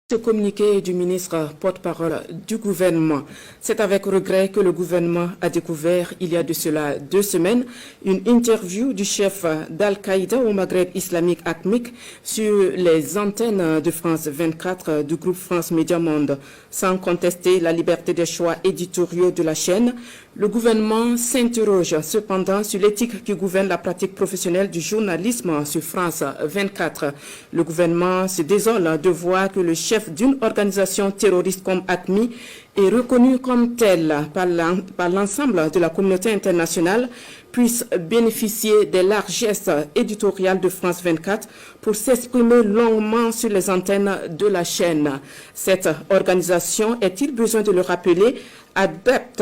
Ce communiqué du ministre porte-parole du gouvernement, c'est avec regret que le gouvernement a découvert il y a de cela 2 semaines une interview du chef d'Al-Qaïda au Maghreb islamique AQMIQ sur les antennes de France 24 du groupe France Média Monde. Sans contester la liberté des choix éditoriaux de la chaîne, le gouvernement s'interroge cependant sur l'éthique qui gouverne la pratique professionnelle du journalisme sur France 24. Le gouvernement se désole de voir que le chef d'une organisation terroriste comme AQMI est reconnu comme tel par l'ensemble de la communauté internationale, puisse bénéficier des largesses éditoriales de France 24 pour s'exprimer longuement sur les antennes de la chaîne. Cette organisation, est-il besoin de le rappeler, adepte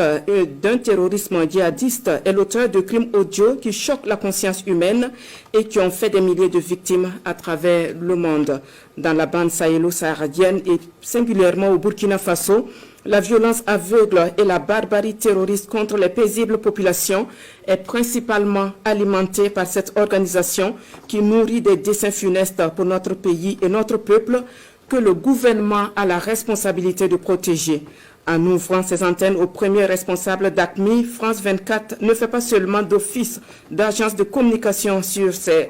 d'un terrorisme djihadiste, est l'auteur de crimes odieux qui choquent la conscience humaine et qui ont fait des milliers de victimes à travers le monde. Dans la bande sahélo-saharienne et singulièrement au Burkina Faso, la violence aveugle et la barbarie terroriste contre les paisibles populations est principalement alimentée par cette organisation qui nourrit des desseins funestes pour notre pays et notre peuple que le gouvernement a la responsabilité de protéger. En ouvrant ses antennes aux premiers responsables d'AQMI, France 24 ne fait pas seulement d'office d'agence de communication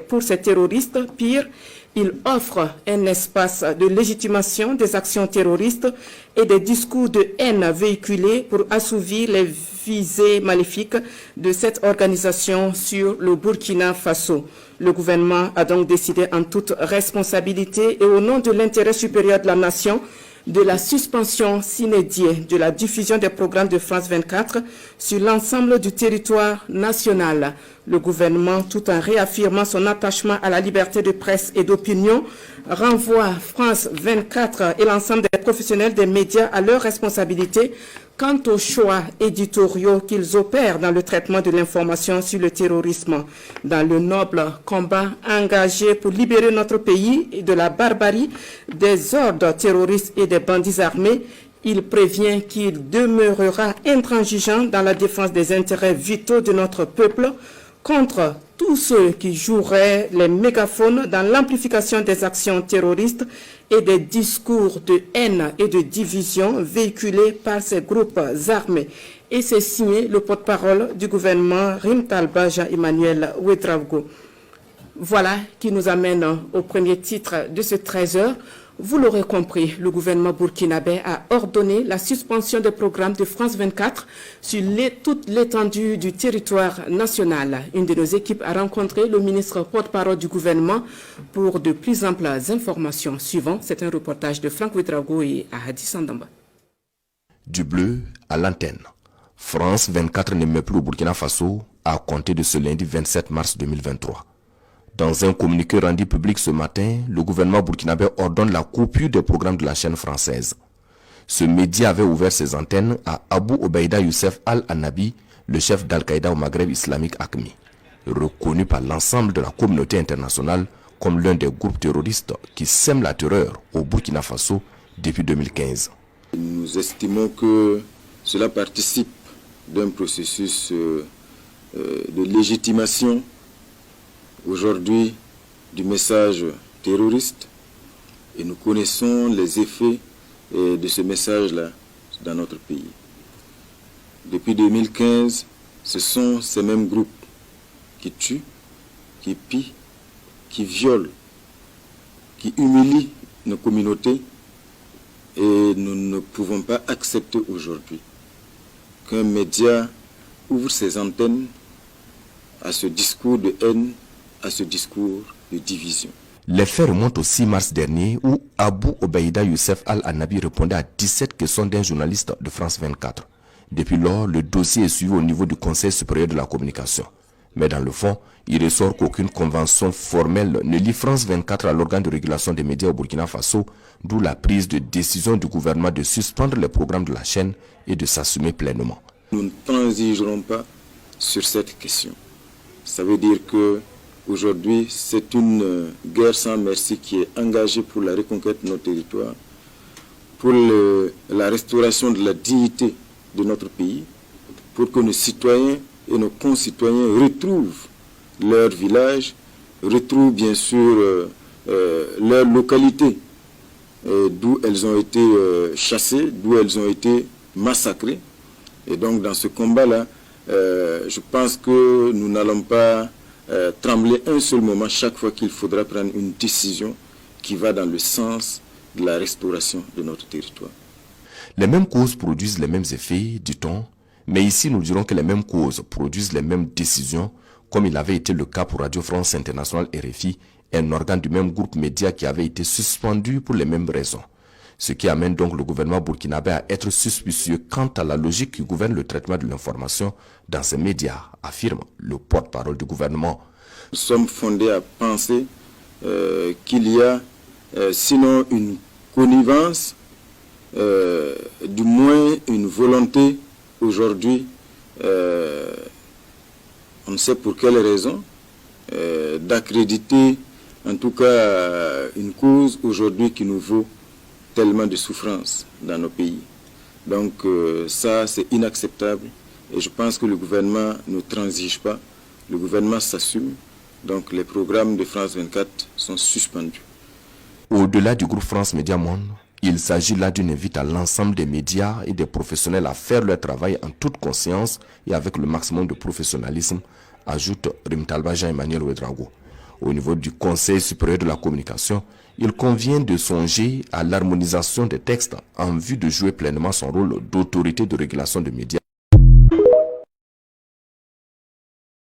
pour ces terroristes. Pire, il offre un espace de légitimation des actions terroristes et des discours de haine véhiculés pour assouvir les visées maléfiques de cette organisation sur le Burkina Faso. Le gouvernement a donc décidé en toute responsabilité et au nom de l'intérêt supérieur de la nation de la suspension sine die de la diffusion des programmes de France 24 sur l'ensemble du territoire national. Le gouvernement, tout en réaffirmant son attachement à la liberté de presse et d'opinion, renvoie France 24 et l'ensemble des professionnels des médias à leurs responsabilités quant aux choix éditoriaux qu'ils opèrent dans le traitement de l'information sur le terrorisme. Dans le noble combat engagé pour libérer notre pays de la barbarie des ordres terroristes et des bandits armés, il prévient qu'il demeurera intransigeant dans la défense des intérêts vitaux de notre peuple contre tous ceux qui joueraient les mégaphones dans l'amplification des actions terroristes et des discours de haine et de division véhiculés par ces groupes armés. Et c'est signé le porte-parole du gouvernement Rim Talba Jean-Emmanuel Ouedraogo. Voilà qui nous amène au premier titre de ce 13h. Vous l'aurez compris, le gouvernement burkinabé a ordonné la suspension des programmes de France 24 sur toute l'étendue du territoire national. Une de nos équipes a rencontré le ministre porte-parole du gouvernement pour de plus amples informations. Suivant, c'est un reportage de Franck Ouedraogo et Ahadi Sandamba. Du bleu à l'antenne. France 24 ne met plus au Burkina Faso à compter de ce lundi 27 mars 2023. Dans un communiqué rendu public ce matin, le gouvernement burkinabé ordonne la coupure des programmes de la chaîne française. Ce média avait ouvert ses antennes à Abou Obeida Youssef Al-Annabi, le chef d'Al-Qaïda au Maghreb islamique AQMI, reconnu par l'ensemble de la communauté internationale comme l'un des groupes terroristes qui sèment la terreur au Burkina Faso depuis 2015. Nous estimons que cela participe d'un processus de légitimation aujourd'hui du message terroriste et nous connaissons les effets de ce message-là dans notre pays. Depuis 2015, ce sont ces mêmes groupes qui tuent, qui pillent, qui violent, qui humilient nos communautés et nous ne pouvons pas accepter aujourd'hui qu'un média ouvre ses antennes à ce discours de haine, à ce discours de division. Les faits remontent au 6 mars dernier où Abou Obeida Youssef Al-Annabi répondait à 17 questions d'un journaliste de France 24. Depuis lors, le dossier est suivi au niveau du Conseil supérieur de la communication. Mais dans le fond, il ressort qu'aucune convention formelle ne lie France 24 à l'organe de régulation des médias au Burkina Faso, d'où la prise de décision du gouvernement de suspendre les programmes de la chaîne et de s'assumer pleinement. Nous ne transigerons pas sur cette question. Ça veut dire que aujourd'hui, c'est une guerre sans merci qui est engagée pour la reconquête de nos territoires, pour la restauration de la dignité de notre pays, pour que nos citoyens et nos concitoyens retrouvent leur village, retrouvent bien sûr leur localité d'où elles ont été chassées, d'où elles ont été massacrées. Et donc dans ce combat-là, je pense que nous n'allons pas trembler un seul moment chaque fois qu'il faudra prendre une décision qui va dans le sens de la restauration de notre territoire. Les mêmes causes produisent les mêmes effets, dit-on, mais ici nous dirons que les mêmes causes produisent les mêmes décisions, comme il avait été le cas pour Radio France Internationale RFI, un organe du même groupe média qui avait été suspendu pour les mêmes raisons. Ce qui amène donc le gouvernement burkinabé à être suspicieux quant à la logique qui gouverne le traitement de l'information dans ces médias, affirme le porte-parole du gouvernement. Nous sommes fondés à penser qu'il y a sinon une connivence, du moins une volonté aujourd'hui, on ne sait pour quelle raison, d'accréditer en tout cas une cause aujourd'hui qui nous vaut tellement de souffrance dans nos pays. Donc ça c'est inacceptable et je pense que le gouvernement ne transige pas, le gouvernement s'assume, donc les programmes de France 24 sont suspendus. Au-delà du groupe France Média Monde, il s'agit là d'une invite à l'ensemble des médias et des professionnels à faire leur travail en toute conscience et avec le maximum de professionnalisme, ajoute Rimtalba Jean-Emmanuel Ouedraogo. Au niveau du Conseil supérieur de la communication, il convient de songer à l'harmonisation des textes en vue de jouer pleinement son rôle d'autorité de régulation des médias.